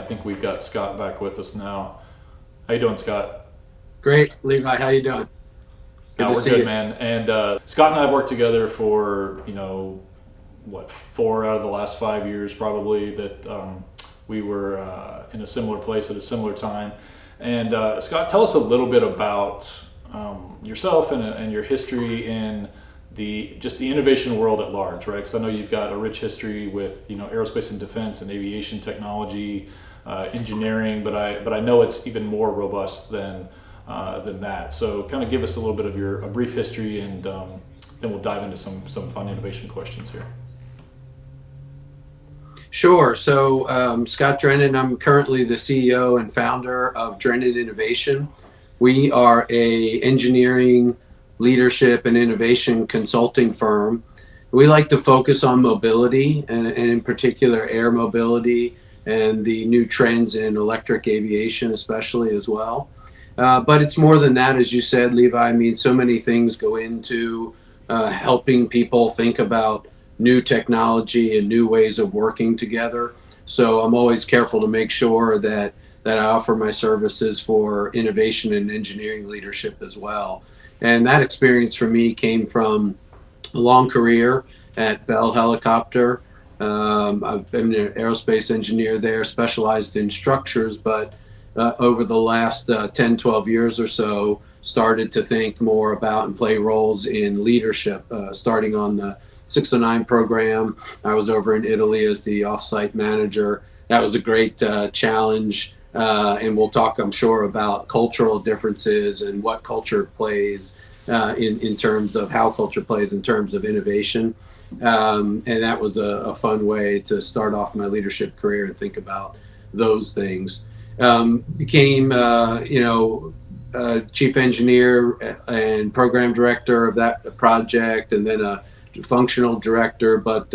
think we've got Scott back with us now. How you doing, Scott? Great, Levi. How you doing? Good to We're see good, you. man. And Scott and I have worked together for, what, 4 out of the last 5 years probably that we were in a similar place at a similar time. And Scott, tell us a little bit about yourself and your history in the innovation world at large, right? Because I know you've got a rich history with aerospace and defense and aviation technology, engineering, but I know it's even more robust than that. So kind of give us a little bit of a brief history, and then we'll dive into some fun innovation questions here. Sure. So, Scott Drennan, I'm currently the CEO and founder of Drennan Innovation. We are a engineering, leadership, and innovation consulting firm. We like to focus on mobility, and in particular air mobility and the new trends in electric aviation, especially as well. But it's more than that, as you said, Levi. I mean, so many things go into helping people think about new technology and new ways of working together. So I'm always careful to make sure that I offer my services for innovation and engineering leadership as well. And that experience for me came from a long career at Bell Helicopter. I've been an aerospace engineer there, specialized in structures, but over the last 10, 12 years or so, started to think more about and play roles in leadership, starting on the 609 program. I was over in Italy as the offsite manager. That was a great challenge. And we'll talk, I'm sure, about cultural differences and what culture plays in terms of how culture plays in terms of innovation. And that was a fun way to start off my leadership career and think about those things. Became, chief engineer and program director of that project, and then a functional director. But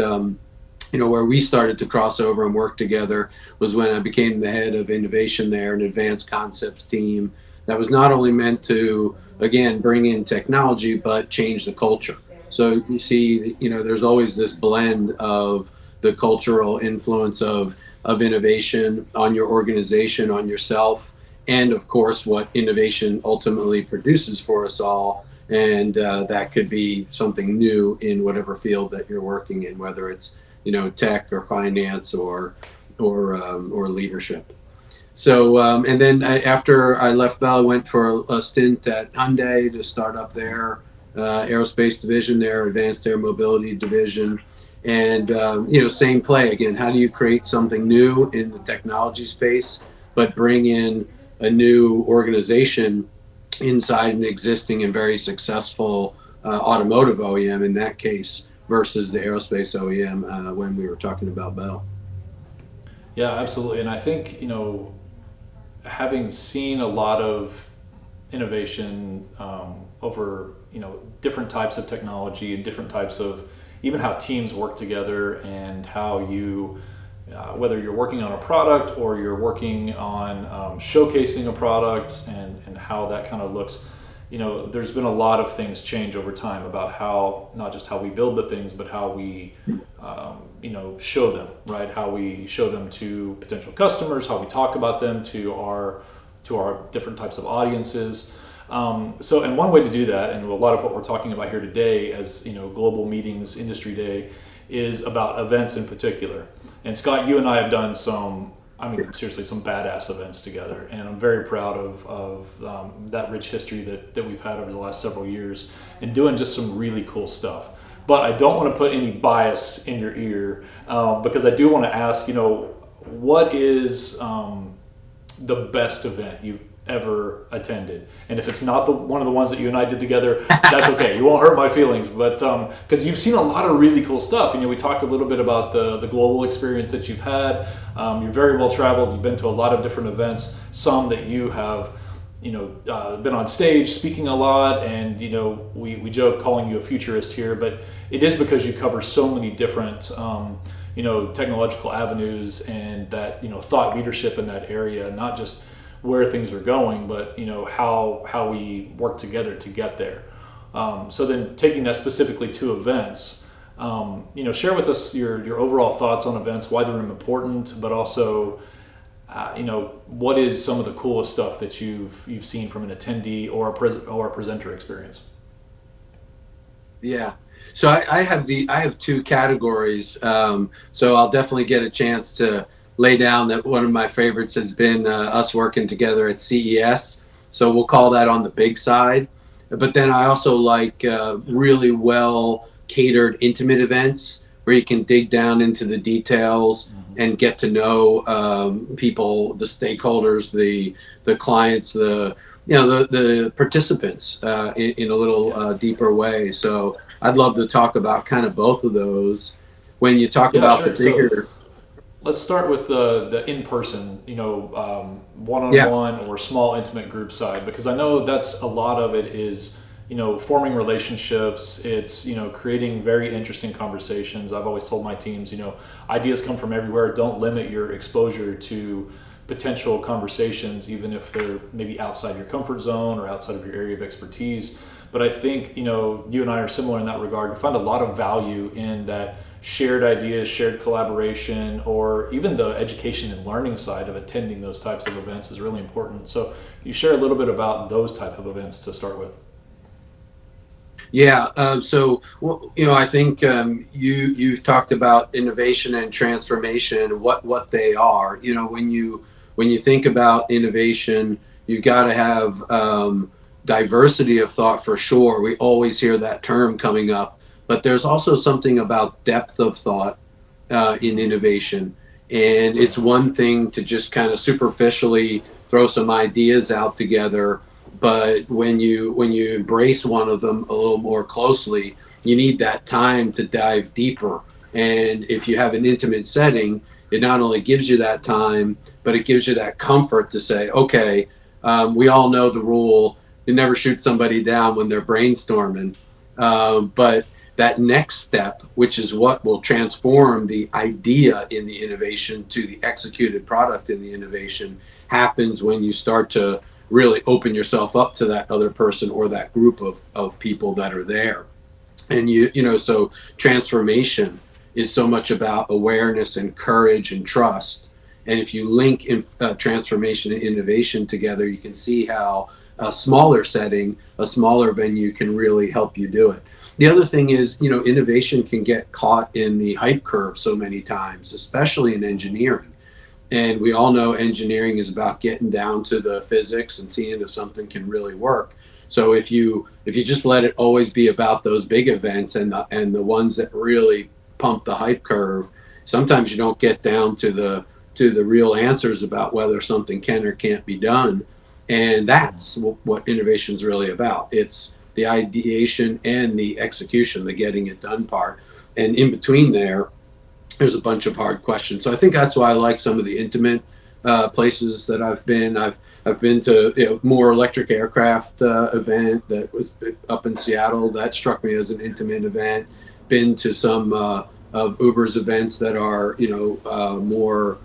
where we started to cross over and work together was when I became the head of innovation there, an advanced concepts team that was not only meant to, again, bring in technology, but change the culture. So you see, there's always this blend of the cultural influence of innovation on your organization, on yourself, and of course, what innovation ultimately produces for us all. And that could be something new in whatever field that you're working in, whether it's tech or finance or leadership. So and then after I left Bell, I went for a stint at Hyundai to start up their aerospace division, their advanced air mobility division. And same play again. How do you create something new in the technology space, but bring in a new organization inside an existing and very successful automotive OEM in that case versus the aerospace OEM when we were talking about Bell. Yeah, absolutely. And I think, having seen a lot of innovation over, different types of technology and different types of even how teams work together, and how you, whether you're working on a product or you're working on showcasing a product, and how that kind of looks. There's been a lot of things change over time about how, not just how we build the things, but how we, show them, right? How we show them to potential customers, how we talk about them to our different types of audiences. And one way to do that, and a lot of what we're talking about here today as, Global Meetings Industry Day, is about events in particular. And Scott, you and I have done seriously, some badass events together, and I'm very proud of that rich history that we've had over the last several years, and doing just some really cool stuff. But I don't want to put any bias in your ear, because I do want to ask, what is the best event you've ever attended? And if it's not one of the ones that you and I did together, that's okay. You won't hurt my feelings. But because you've seen a lot of really cool stuff. We talked a little bit about the global experience that you've had. You're very well traveled. You've been to a lot of different events. Some that you have, been on stage speaking a lot. And we joke calling you a futurist here, but it is because you cover so many different technological avenues, and that thought leadership in that area, not just where things are going, but how we work together to get there. So then, taking that specifically to events, share with us your overall thoughts on events, why they're important, but also what is some of the coolest stuff that you've seen from an attendee or a presenter experience? Yeah. So I have two categories. So I'll definitely get a chance to lay down that one of my favorites has been us working together at CES. So we'll call that on the big side. But then I also like really well catered intimate events where you can dig down into the details and get to know people, the stakeholders, the clients, the participants in a little deeper way. So I'd love to talk about kind of both of those. When you talk Yeah, about the sure. So bigger, let's start with the in person, one on yeah, one or small intimate group side, because I know that's a lot of it is forming relationships. It's creating very interesting conversations. I've always told my teams, ideas come from everywhere. Don't limit your exposure to potential conversations, even if they're maybe outside your comfort zone or outside of your area of expertise. But I think you and I are similar in that regard. We find a lot of value in that shared ideas, shared collaboration, or even the education and learning side of attending those types of events is really important. So you share a little bit about those type of events to start with. yeah. So well, I think you've talked about innovation and transformation, what they are. When you think about innovation, you've got to have diversity of thought for sure. We always hear that term coming up, but there's also something about depth of thought in innovation. And it's one thing to just kind of superficially throw some ideas out together, but when you embrace one of them a little more closely, you need that time to dive deeper. And if you have an intimate setting, it not only gives you that time, but it gives you that comfort to say, okay, we all know the rule: you never shoot somebody down when they're brainstorming. But that next step, which is what will transform the idea in the innovation to the executed product in the innovation, happens when you start to really open yourself up to that other person or that group of people that are there. And so transformation is so much about awareness and courage and trust. And if you link transformation and innovation together, you can see how a smaller setting, a smaller venue can really help you do it. The other thing is, innovation can get caught in the hype curve so many times, especially in engineering. And we all know engineering is about getting down to the physics and seeing if something can really work. So if you just let it always be about those big events and the ones that really pump the hype curve, sometimes you don't get down to the real answers about whether something can or can't be done. And that's what innovation is really about. It's the ideation and the execution, the getting it done part. And in between there's a bunch of hard questions. So I think that's why I like some of the intimate places that I've been. I've been to more electric aircraft event that was up in Seattle. That struck me as an intimate event. Been to some of Uber's events that are more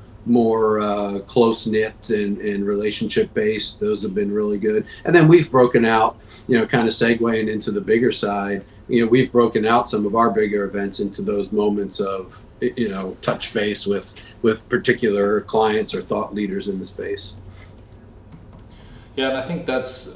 close knit and relationship based. Those have been really good. And then we've broken out, kind of segueing into the bigger side. We've broken out some of our bigger events into those moments of touch base with particular clients or thought leaders in the space. Yeah, and I think that's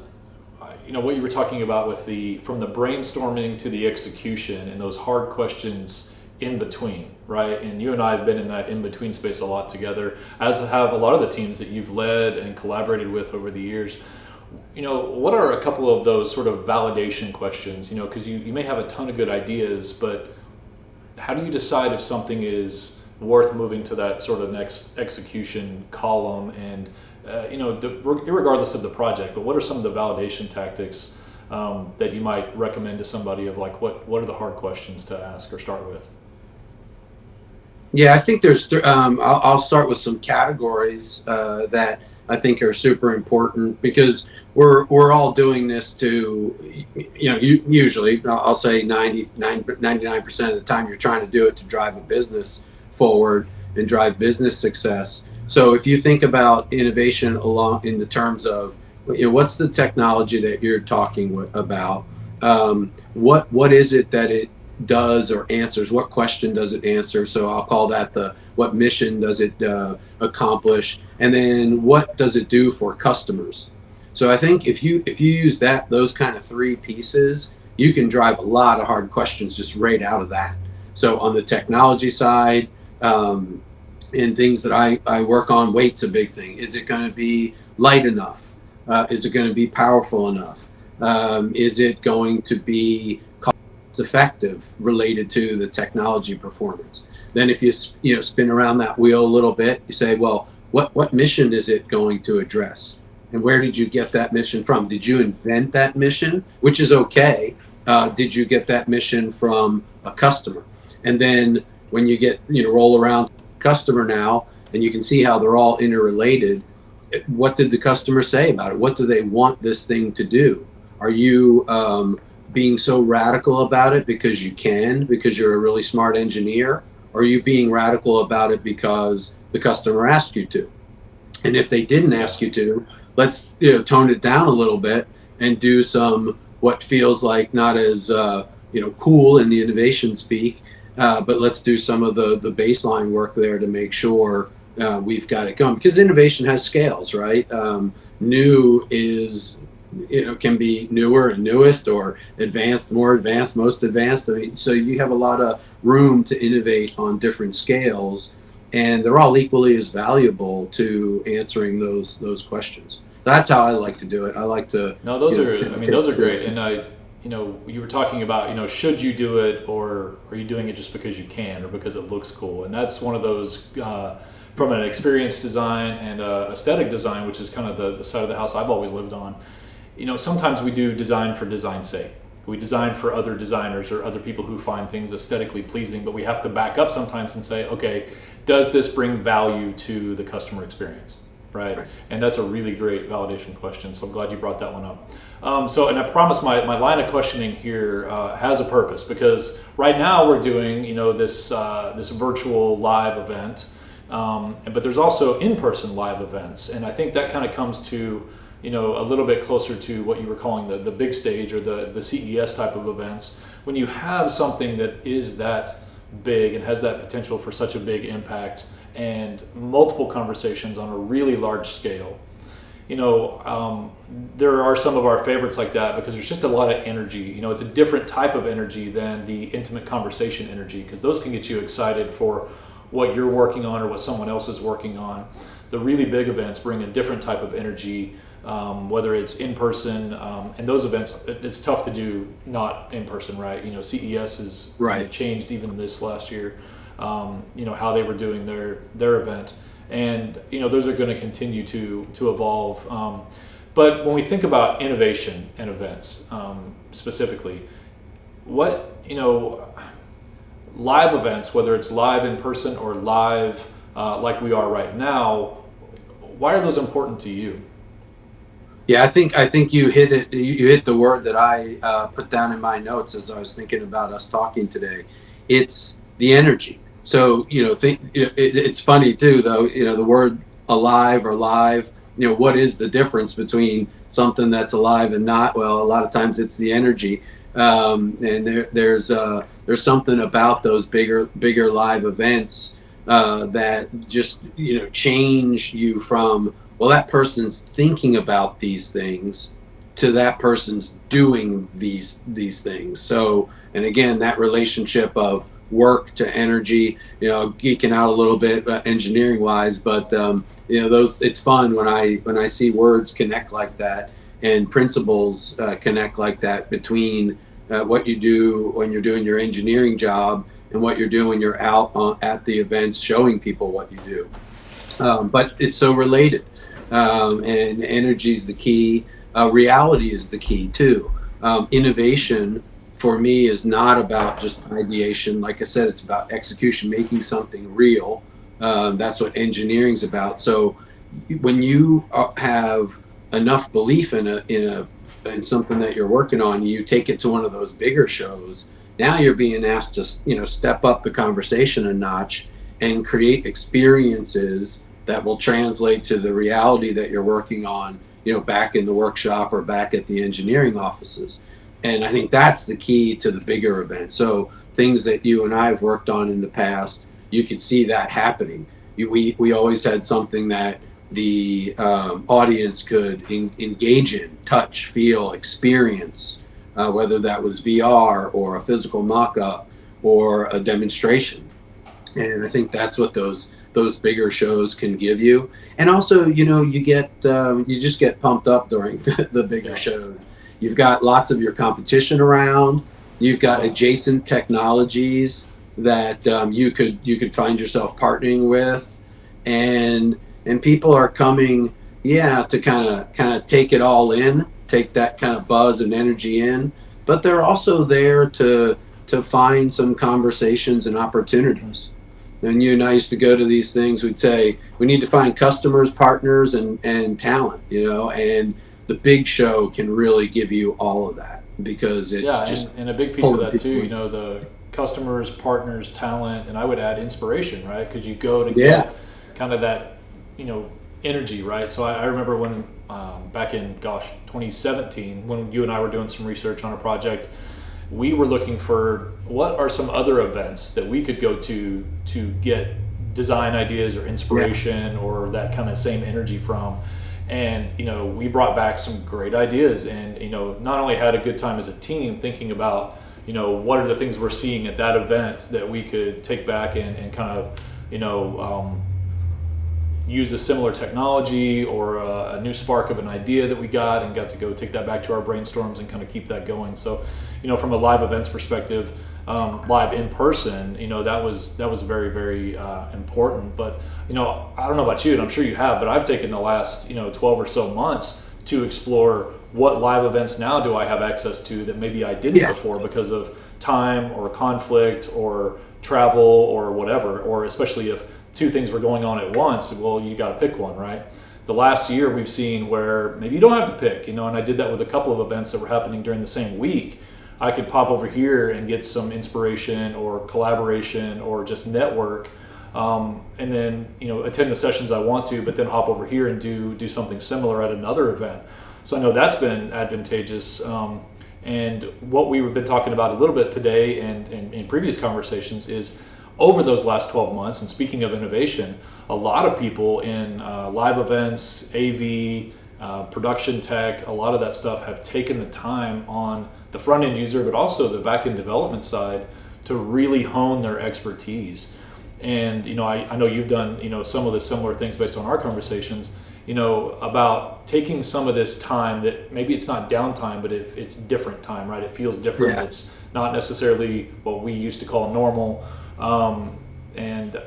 what you were talking about with from the brainstorming to the execution and those hard questions in between, right? And you and I have been in that in between space a lot together, as have a lot of the teams that you've led and collaborated with over the years. What are a couple of those sort of validation questions? Because you may have a ton of good ideas, but how do you decide if something is worth moving to that sort of next execution column? And regardless of the project, but what are some of the validation tactics that you might recommend to somebody of like what are the hard questions to ask or start with? Yeah, I think there's. I'll start with some categories that I think are super important because we're all doing this to, usually I'll say 99% of the time you're trying to do it to drive a business forward and drive business success. So if you think about innovation along in the terms of, what's the technology that you're talking about? What is it that it does or answers? What question does it answer? So I'll call that what mission does it accomplish, and then what does it do for customers. So I think if you use those kind of three pieces, you can drive a lot of hard questions just right out of that. So on the technology side, in things that I work on, weight's a big thing. Is it going to be light enough? Is it going to be powerful enough? Is it going to be cost effective related to the technology performance? Then if you spin around that wheel a little bit, you say, well, what mission is it going to address? And where did you get that mission from? Did you invent that mission, which is okay? Did you get that mission from a customer? And then when you get, roll around customer now, and you can see how they're all interrelated, what did the customer say about it? What do they want this thing to do? Are you being so radical about it because you're a really smart engineer? Or are you being radical about it because the customer asked you to? And if they didn't ask you to, let's tone it down a little bit and do some what feels like not as cool in the innovation speak, but let's do some of the baseline work there to make sure we've got it going, because innovation has scales, right? New is can be newer and newest, or advanced, more advanced, most advanced. I mean, so you have a lot of room to innovate on different scales, and they're all equally as valuable to answering those questions. That's how I like to do it. I like to. No, those are great. And you were talking about, should you do it, or are you doing it just because you can or because it looks cool? And that's one of those from an experience design and aesthetic design, which is kind of the side of the house I've always lived on. Sometimes we do design for design's sake. We design for other designers or other people who find things aesthetically pleasing, but we have to back up sometimes and say, okay, does this bring value to the customer experience, right? And that's a really great validation question, so I'm glad you brought that one up. And I promise my line of questioning here has a purpose, because right now we're doing this virtual live event, but there's also in-person live events, and I think that kind of comes to a little bit closer to what you were calling the big stage, or the CES type of events. When you have something that is that big and has that potential for such a big impact and multiple conversations on a really large scale, there are some of our favorites like that because there's just a lot of energy. It's a different type of energy than the intimate conversation energy, because those can get you excited for what you're working on or what someone else is working on. The really big events bring a different type of energy, whether it's in person, and those events, it's tough to do not in person, right? CES is changed even this last year, how they were doing their event. And those are going to continue to evolve. But when we think about innovation and events specifically, what live events, whether it's live in person or live like we are right now, why are those important to you? Yeah, I think you hit it. You hit the word that I put down in my notes as I was thinking about us talking today. It's the energy. So it's funny too, though. The word alive or live. What is the difference between something that's alive and not? Well, a lot of times it's the energy, and there's something about those bigger live events that just change you from, well, that person's thinking about these things to that person's doing these things. So, and again, that relationship of work to energy, geeking out a little bit engineering wise, but it's fun when I see words connect like that and principles connect like that between what you do when you're doing your engineering job and what you're doing when you're out at the events showing people what you do. But it's so related, and energy is the key. Reality is the key too. Innovation for me is not about just ideation. Like I said, it's about execution, making something real. That's what engineering is about. So when you have enough belief in something that you're working on, you take it to one of those bigger shows. Now you're being asked to step up the conversation a notch and create experiences that will translate to the reality that you're working on, back in the workshop or back at the engineering offices. And I think that's the key to the bigger event. So things that you and I have worked on in the past, you could see that happening. we always had something that the audience could engage in, touch, feel, experience, whether that was VR or a physical mock-up or a demonstration. And I think that's what those bigger shows can give you. And also, you just get pumped up during the bigger Yeah. shows. You've got lots of your competition around. You've got Yeah. adjacent technologies that you could find yourself partnering with, and people are coming, yeah, to kind of take it all in, take that kind of buzz and energy in, but they're also there to find some conversations and opportunities. And you and I used to go to these things. We'd say we need to find customers, partners, and talent. And the big show can really give you all of that because it's Yeah, just and a big piece of pulling that too, people in. the customers, partners, talent, and I would add inspiration, right? Because you go to Yeah, get kind of that, energy, right? So I remember when back in, 2017, when you and I were doing some research on a project, we were looking for what are some other events that we could go to get design ideas or inspiration or that kind of same energy from. And we brought back some great ideas, and not only had a good time as a team thinking about what are the things we're seeing at that event that we could take back and kind of use a similar technology or a new spark of an idea that we got and got to go take that back to our brainstorms and kind of keep that going. So from a live events perspective, live in person, that was very, very important. But I don't know about you, and I'm sure you have, but I've taken the last 12 or so months to explore what live events now do I have access to that maybe I didn't yeah, before because of time or conflict or travel or whatever, or especially if two things were going on at once. Well, you got to pick one, right? The last year we've seen where maybe you don't have to pick, and I did that with a couple of events that were happening during the same week. I could pop over here and get some inspiration or collaboration or just network, and then attend the sessions I want to, but then hop over here and do something similar at another event. So I know that's been advantageous. And what we've been talking about a little bit today and in previous conversations is over those last 12 months, and speaking of innovation, a lot of people in live events, AV, production tech, a lot of that stuff have taken the time on the front end user, but also the back end development side to really hone their expertise. And I know you've done some of the similar things based on our conversations. About taking some of this time that maybe it's not downtime, but it's different time, right? It feels different. yeah. It's not necessarily what we used to call normal. And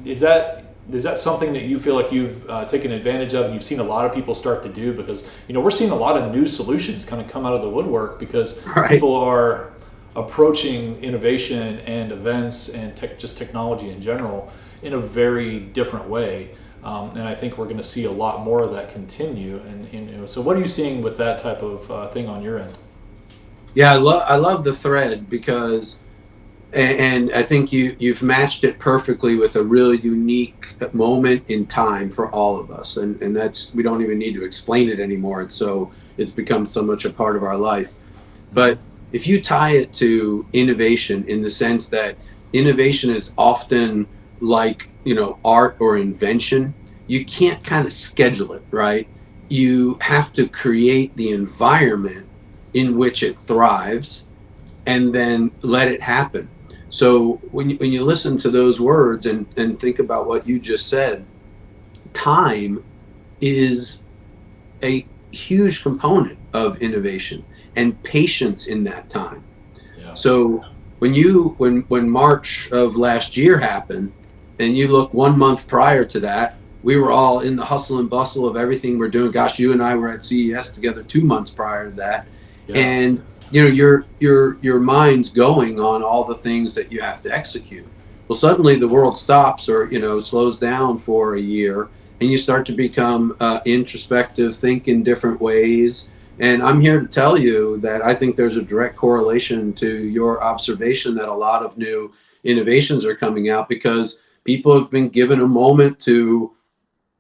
is that something that you feel like you've taken advantage of and you've seen a lot of people start to do? Because we're seeing a lot of new solutions kind of come out of the woodwork because Right. people are approaching innovation and events and just technology in general in a very different way. And I think we're going to see a lot more of that continue. And so what are you seeing with that type of thing on your end? Yeah, I love the thread because, and I think you've matched it perfectly with a really unique moment in time for all of us, and that's, we don't even need to explain it anymore. It's become so much a part of our life. But if you tie it to innovation in the sense that innovation is often like art or invention, you can't kind of schedule it, right? You have to create the environment in which it thrives and then let it happen. So when you listen to those words and think about what you just said, time is a huge component of innovation and patience in that time. Yeah. So when March of last year happened, and you look 1 month prior to that, we were all in the hustle and bustle of everything we're doing. Gosh, you and I were at CES together 2 months prior to that, Yeah. and your mind's going on all the things that you have to execute. Well, suddenly the world stops or slows down for a year, and you start to become introspective, think in different ways. And I'm here to tell you that I think there's a direct correlation to your observation that a lot of new innovations are coming out because people have been given a moment to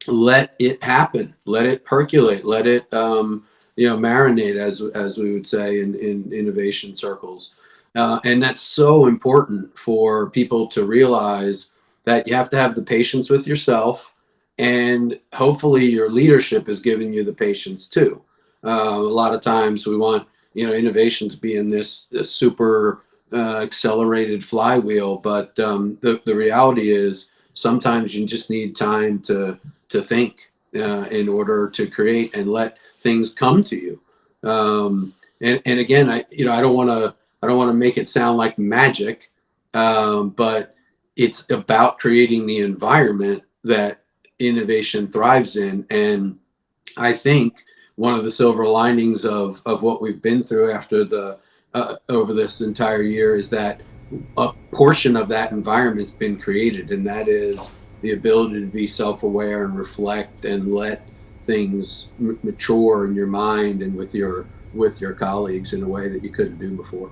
let it happen, let it percolate, let it marinate, as we would say in innovation circles. And that's so important for people to realize that you have to have the patience with yourself, and hopefully your leadership is giving you the patience too. A lot of times we want, innovation to be in this super accelerated flywheel, but the reality is sometimes you just need time to think in order to create and let things come to you. And again, I don't want to make it sound like magic, but it's about creating the environment that innovation thrives in. And I think one of the silver linings of what we've been through after the over this entire year is that a portion of that environment's been created, and that is the ability to be self-aware and reflect and let things mature in your mind and with your colleagues in a way that you couldn't do before.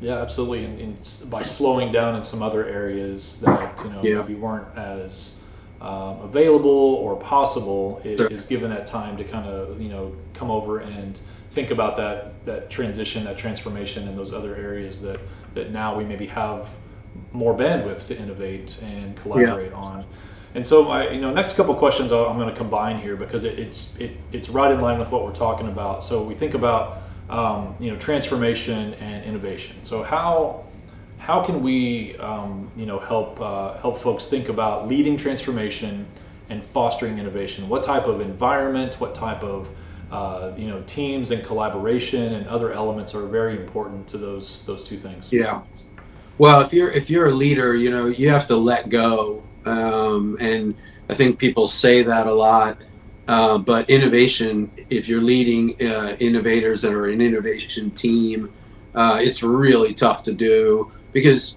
Yeah, absolutely. And by slowing down in some other areas that Yeah, maybe weren't as available or possible, it sure. is given that time to kind of come over and think about that transition, that transformation, in those other areas that now we maybe have more bandwidth to innovate and Yeah, collaborate on. And so my next couple questions I'm going to combine here because it's right in line with what we're talking about. So we think about transformation and innovation. So how can we help folks think about leading transformation and fostering innovation? What type of environment, what type of teams and collaboration and other elements are very important to those two things? yeah. Well, if you're a leader, you have to let go, and I think people say that a lot. But innovation, if you're leading innovators that are an innovation team, it's really tough to do because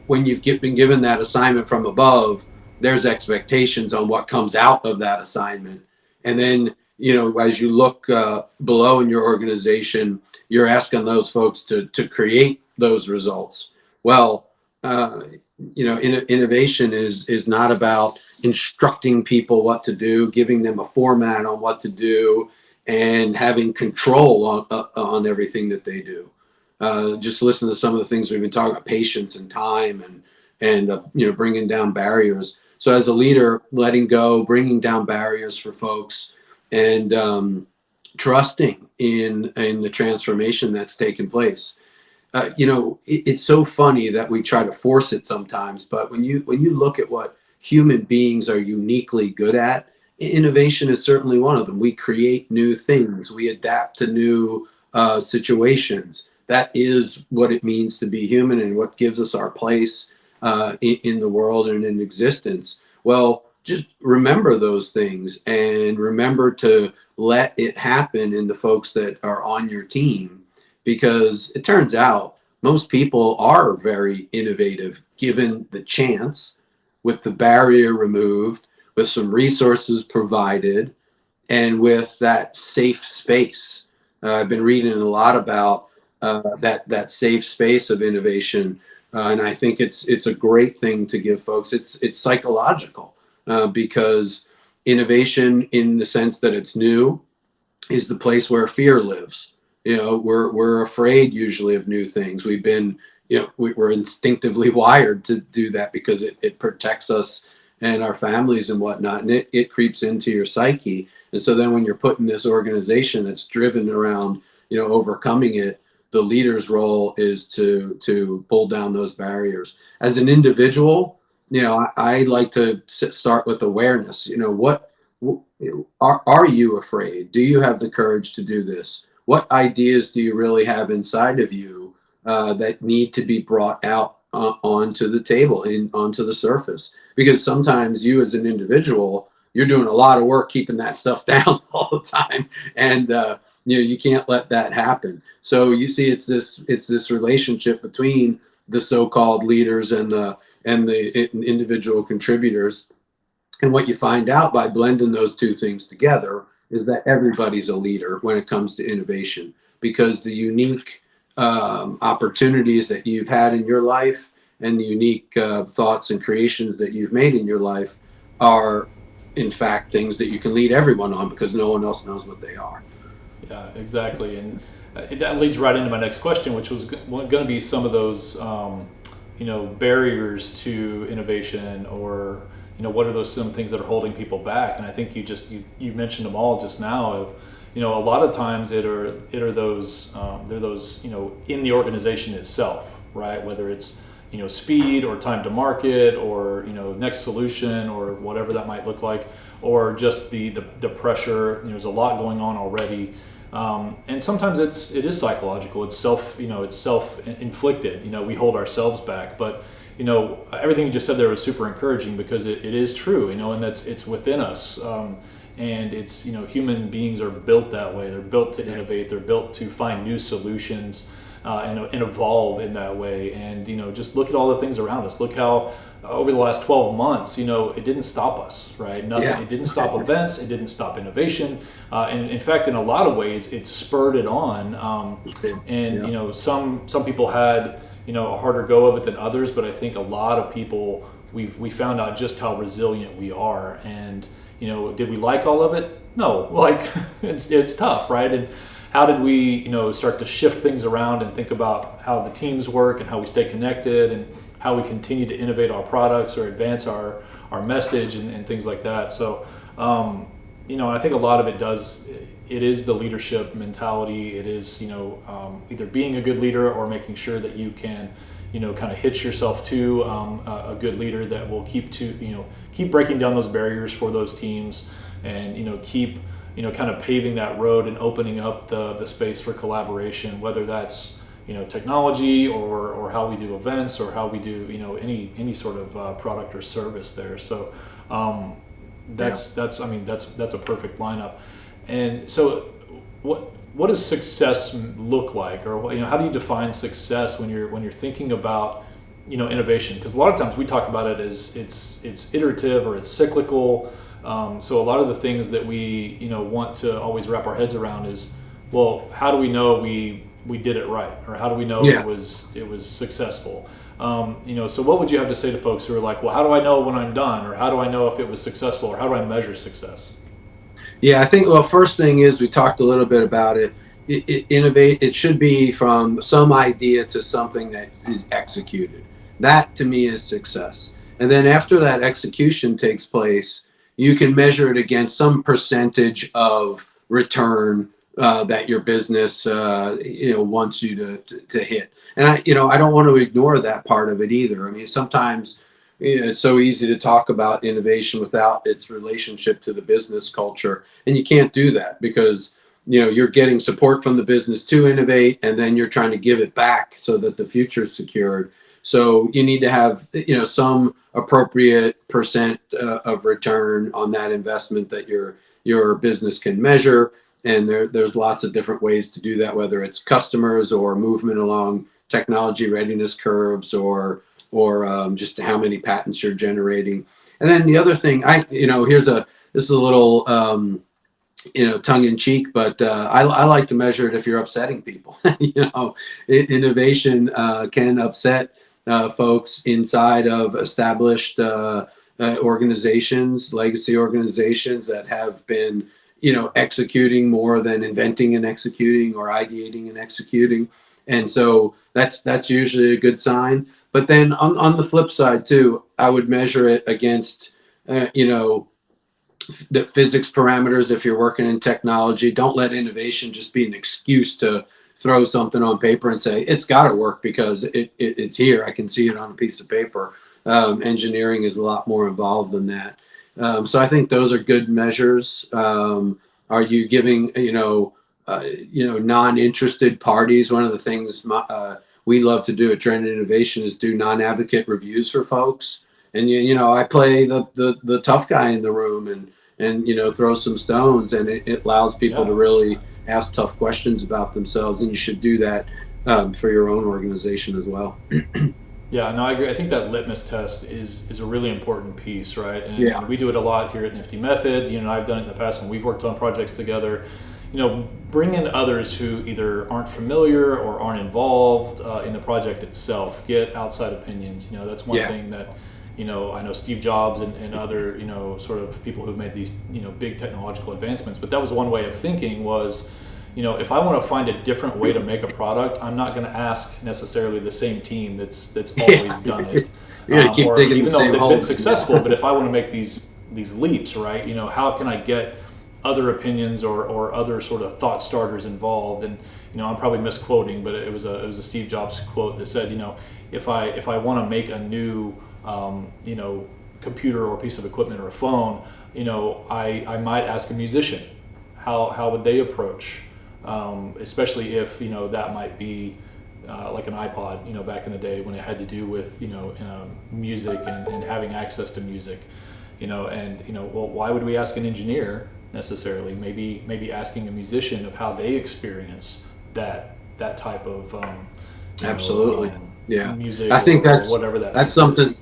when been given that assignment from above, there's expectations on what comes out of that assignment, and then as you look below in your organization, you're asking those folks to create those results. Well, innovation is not about instructing people what to do, giving them a format on what to do, and having control on everything that they do. Just listen to some of the things we've been talking about: patience and time, and bringing down barriers. So as a leader, letting go, bringing down barriers for folks, and trusting in the transformation that's taken place. It's so funny that we try to force it sometimes, but when you look at what human beings are uniquely good at, innovation is certainly one of them. We create new things, we adapt to new situations. That is what it means to be human and what gives us our place in the world and in existence. Well, just remember those things and remember to let it happen in the folks that are on your team, because it turns out most people are very innovative given the chance, with the barrier removed, with some resources provided, and with that safe space. I've been reading a lot about that safe space of innovation, and I think it's a great thing to give folks. It's psychological, because innovation, in the sense that it's new, is the place where fear lives. We're afraid usually of new things. We've been, we're instinctively wired to do that because it protects us and our families and whatnot, and it creeps into your psyche. And so then when you're put in this organization that's driven around, overcoming it, the leader's role is to pull down those barriers. As an individual, I like to start with awareness. What are you afraid? Do you have the courage to do this? What ideas do you really have inside of you that need to be brought out onto the table, onto the surface? Because sometimes you, as an individual, you're doing a lot of work keeping that stuff down all the time, and you can't let that happen. So you see, it's this relationship between the so-called leaders and the individual contributors. And what you find out by blending those two things together is that everybody's a leader when it comes to innovation, because the unique opportunities that you've had in your life and the unique thoughts and creations that you've made in your life are, in fact, things that you can lead everyone on, because no one else knows what they are. Yeah, exactly. And that leads right into my next question, which was going to be some of those barriers to innovation, or what are those some things that are holding people back? And I think you mentioned them all just now. Of a lot of times it are those they're those in the organization itself, right? Whether it's speed or time to market, or next solution, or whatever that might look like, or just the pressure. There's a lot going on already, and sometimes it is psychological. It's self-inflicted. We hold ourselves back, but everything you just said there was super encouraging, because it is true. And it's within us, and it's human beings are built that way. They're built to innovate. They're built to find new solutions. And evolve in that way. And just look at all the things around us. Look how over the last 12 months, it didn't stop us, right? Nothing. Yeah. It didn't stop events. It didn't stop innovation. And in fact, in a lot of ways, it spurred it on. And some people had a harder go of it than others, but I think a lot of people, we found out just how resilient we are. And did we like all of it? No, it's tough, right? And how did we, start to shift things around and think about how the teams work and how we stay connected and how we continue to innovate our products or advance our message and things like that. So, I think a lot of it is the leadership mentality. It is, either being a good leader or making sure that you can, kind of hitch yourself to a good leader that will keep breaking down those barriers for those teams, and, keep kind of paving that road and opening up the space for collaboration, whether that's, technology or how we do events or how we do, any sort of product or service there. So that's a perfect lineup. And so what does success look like, or how do you define success when you're thinking about, innovation? Because a lot of times we talk about it as it's iterative or it's cyclical. So a lot of the things that we want to always wrap our heads around is, well, how do we know we did it right, or how do we know it was successful? So what would you have to say to folks who are like, well, how do I know when I'm done, or how do I know if it was successful, or how do I measure success? Yeah, I think, well, first thing is, we talked a little bit about it. Innovate. It should be from some idea to something that is executed. That to me is success. And then after that execution takes place, you can measure it against some percentage of return that your business wants you to hit. And I don't want to ignore that part of it either. I mean, sometimes it's so easy to talk about innovation without its relationship to the business culture, and you can't do that, because you're getting support from the business to innovate, and then you're trying to give it back so that the future is secured. So you need to have some appropriate percent of return on that investment that your business can measure. And there's lots of different ways to do that, whether it's customers or movement along technology readiness curves, or just how many patents you're generating. And then the other thing, this is a little tongue in cheek, but I like to measure it if you're upsetting people. Innovation can upset folks inside of established organizations, legacy organizations that have been, executing more than inventing and executing, or ideating and executing. And so that's usually a good sign. But then on the flip side too, I would measure it against, the physics parameters. If you're working in technology, don't let innovation just be an excuse to throw something on paper and say it's got to work because it's here. I can see it on a piece of paper. Engineering is a lot more involved than that. So I think those are good measures. Are you giving non-interested parties? One of the things we love to do at Drennan Innovation is do non-advocate reviews for folks. And I play the tough guy in the room and throw some stones, and it allows people to really ask tough questions about themselves, and you should do that for your own organization as well. Yeah, no, I agree. I think that litmus test is a really important piece, right? And we do it a lot here at Nifty Method. I've done it in the past when we've worked on projects together. Bring in others who either aren't familiar or aren't involved in the project itself. Get outside opinions. That's one thing that I know Steve Jobs and other sort of people who've made these big technological advancements. But that was one way of thinking was, if I want to find a different way to make a product, I'm not going to ask necessarily the same team that's always done it. You're gonna keep or digging even the though same they've hole. been successful, but if I want to make these leaps, right? How can I get other opinions or other sort of thought starters involved? And I'm probably misquoting, but it was a Steve Jobs quote that said, if I want to make a new computer or piece of equipment or a phone, I might ask a musician how would they approach, especially if that might be like an iPod, back in the day when it had to do with music and having access to music, well, why would we ask an engineer necessarily? Maybe asking a musician of how they experience that type of Absolutely. Yeah, music. I think or whatever that's something.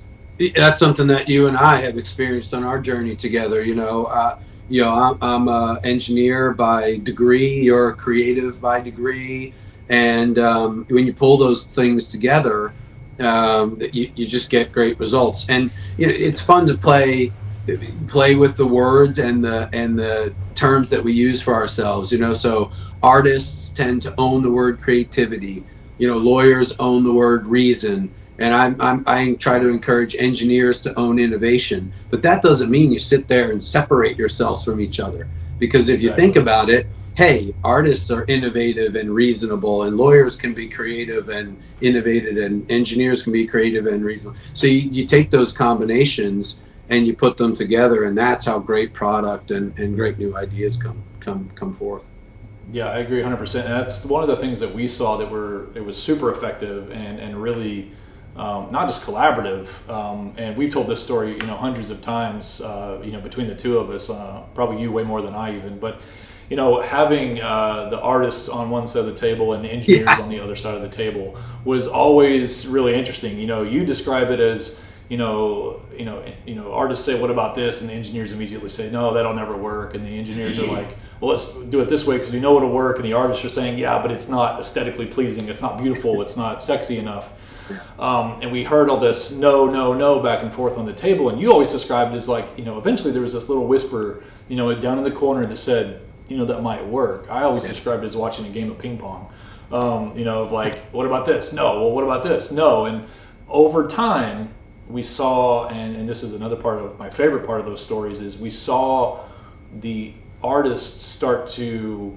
That's something that you and I have experienced on our journey together. I'm an engineer by degree. You're a creative by degree, and when you pull those things together, you just get great results. And it's fun to play with the words and the terms that we use for ourselves. So artists tend to own the word creativity. Lawyers own the word reason. And I try to encourage engineers to own innovation, but that doesn't mean you sit there and separate yourselves from each other. Because if you think about it, hey, artists are innovative and reasonable, and lawyers can be creative and innovative, and engineers can be creative and reasonable. So you take those combinations and you put them together, and that's how great product and great new ideas come forth. Yeah, I agree 100%. And that's one of the things that we saw it was super effective and really. Not just collaborative, and we've told this story, hundreds of times, between the two of us, probably you way more than I even, but, having the artists on one side of the table and the engineers on the other side of the table was always really interesting. You describe it as, artists say, what about this? And the engineers immediately say, no, that'll never work. And the engineers are like, well, let's do it this way because we know it'll work. And the artists are saying, yeah, but it's not aesthetically pleasing. It's not beautiful. It's not sexy enough. And we heard all this no back and forth on the table, and you always described it as like, eventually there was this little whisper, down in the corner that said, that might work. I always described it as watching a game of ping pong, of like, what about this? No. Well, what about this? No. And over time, we saw, and this is another part of my favorite part of those stories, is we saw the artists start to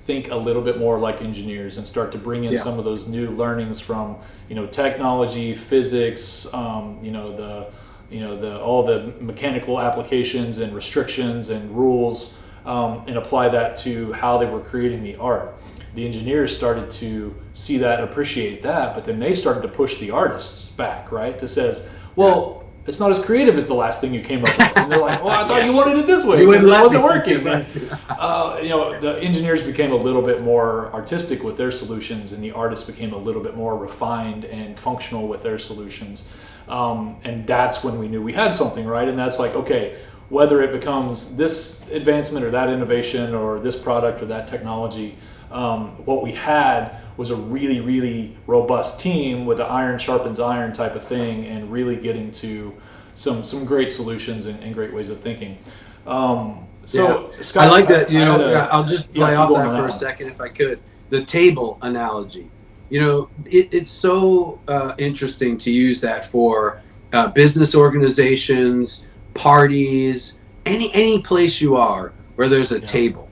think a little bit more like engineers and start to bring in some of those new learnings from technology, physics, all the mechanical applications and restrictions and rules, and apply that to how they were creating the art. The engineers started to see that, appreciate that, but then they started to push the artists back, right? That says, well, it's not as creative as the last thing you came up with. And they're like, well, I thought you wanted it this way because it wasn't working. And, the engineers became a little bit more artistic with their solutions, and the artists became a little bit more refined and functional with their solutions. And that's when we knew we had something, right? And that's like, okay, whether it becomes this advancement or that innovation or this product or that technology, what we had was a really, really robust team with an iron sharpens iron type of thing, and really getting to some great solutions and great ways of thinking. Scott, I like that. I'll just play off that for a second if I could. The table analogy. It's so interesting to use that for business organizations, parties, any place you are where there's a table.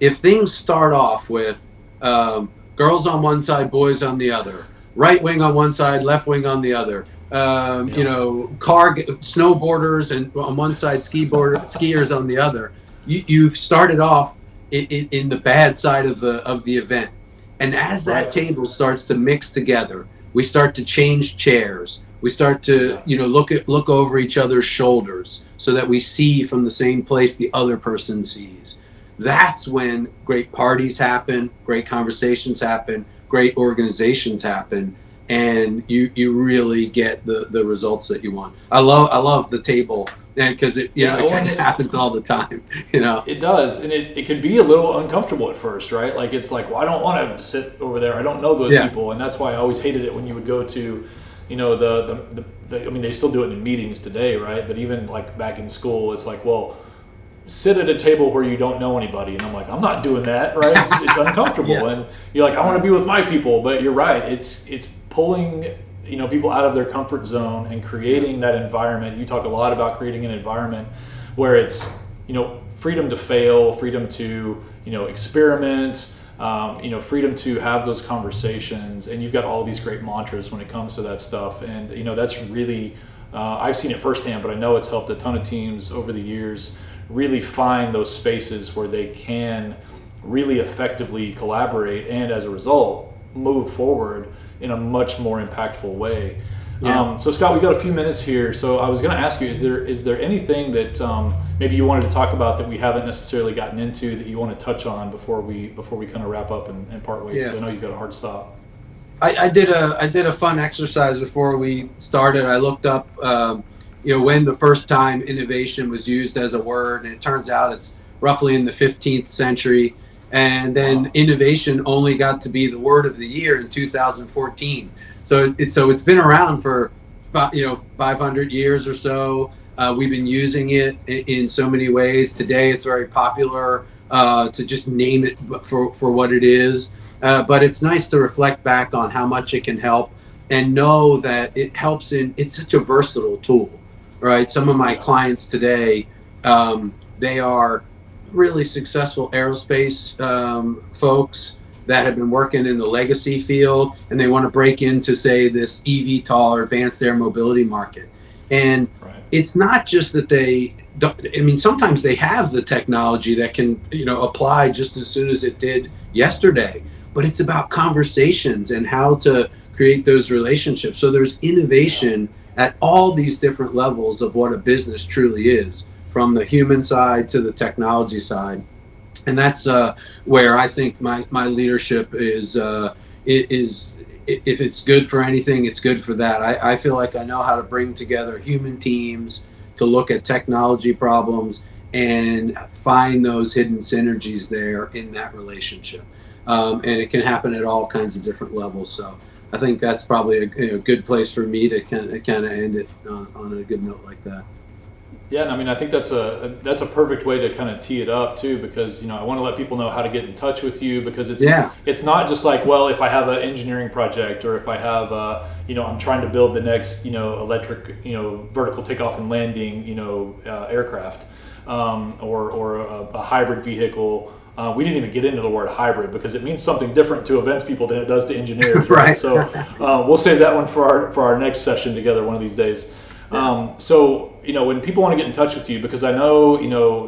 If things start off with girls on one side, boys on the other, right wing on one side, left wing on the other, snowboarders and on one side, skiers on the other, you've started off in the bad side of the event. And as that table starts to mix together, we start to change chairs. We start to, look over each other's shoulders so that we see from the same place the other person sees. That's when great parties happen, great conversations happen, great organizations happen, and you really get the results that you want. I love the table, because it happens all the time. It does, and it can be a little uncomfortable at first, right? Like it's like, well, I don't want to sit over there. I don't know those people, and that's why I always hated it when you would go to, they still do it in meetings today, right? But even like back in school, it's like, well, sit at a table where you don't know anybody, and I'm like, I'm not doing that, right? It's uncomfortable, Yeah. and you're like, I want to be with my people, but you're right. It's pulling people out of their comfort zone and creating that environment. You talk a lot about creating an environment where it's freedom to fail, freedom to experiment, freedom to have those conversations, and you've got all these great mantras when it comes to that stuff, and that's really I've seen it firsthand, but I know it's helped a ton of teams over the years really find those spaces where they can really effectively collaborate and as a result move forward in a much more impactful way. Yeah. So Scott, we got a few minutes here. So I was going to ask you, is there anything that maybe you wanted to talk about that we haven't necessarily gotten into that you want to touch on before we kind of wrap up and part ways? Yeah. Because I know you've got a hard stop. I did a fun exercise before we started. I looked up when the first time innovation was used as a word, and it turns out it's roughly in the 15th century. And then innovation only got to be the word of the year in 2014. So it's been around for 500 years or so. We've been using it in so many ways. Today it's very popular to just name it for what it is. But it's nice to reflect back on how much it can help and know that it helps it's such a versatile tool, right? Some of my clients today, they are really successful aerospace folks that have been working in the legacy field, and they want to break into, say, this eVTOL or advanced air mobility market. And it's not just that sometimes they have the technology that can, apply just as soon as it did yesterday, but it's about conversations and how to create those relationships. So there's innovation at all these different levels of what a business truly is, from the human side to the technology side. And that's where I think my leadership is if it's good for anything, it's good for that. I feel like I know how to bring together human teams to look at technology problems and find those hidden synergies there in that relationship. And it can happen at all kinds of different levels. So I think that's probably a good place for me to kind of end it on a good note like that. Yeah, and I mean, I think that's a perfect way to kind of tee it up too, because I want to let people know how to get in touch with you, because it's not just like, well, if I have an engineering project, or if I have I'm trying to build the next electric vertical takeoff and landing aircraft, or a hybrid vehicle. We didn't even get into the word hybrid because it means something different to events people than it does to engineers, right? So we'll save that one for our next session together one of these days. So when people want to get in touch with you, because I know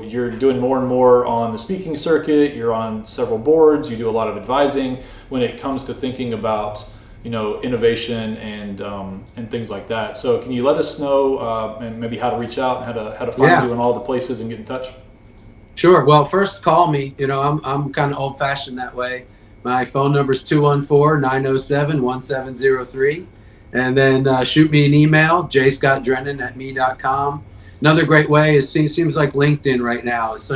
you're doing more and more on the speaking circuit, you're on several boards, you do a lot of advising when it comes to thinking about innovation and things like that. So can you let us know and maybe how to reach out and how to find you in all the places and get in touch? Sure. Well, first call me. I'm kind of old fashioned that way. My phone number is 214-907-1703. And then shoot me an email, jscottdrennan@me.com. Another great way seems like LinkedIn right now is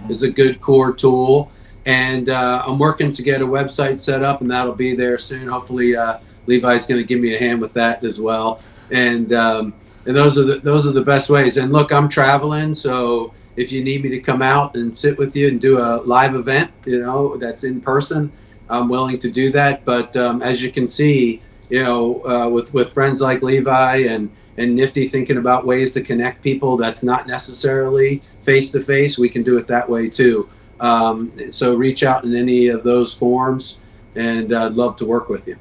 is a good core tool. And I'm working to get a website set up, and that'll be there soon. Hopefully, Levi's going to give me a hand with that as well. And those are the best ways. And look, I'm traveling, so if you need me to come out and sit with you and do a live event, that's in person, I'm willing to do that. But as you can see, with friends like Levi and Nifty thinking about ways to connect people that's not necessarily face to face, we can do it that way too. So reach out in any of those forms, and I'd love to work with you.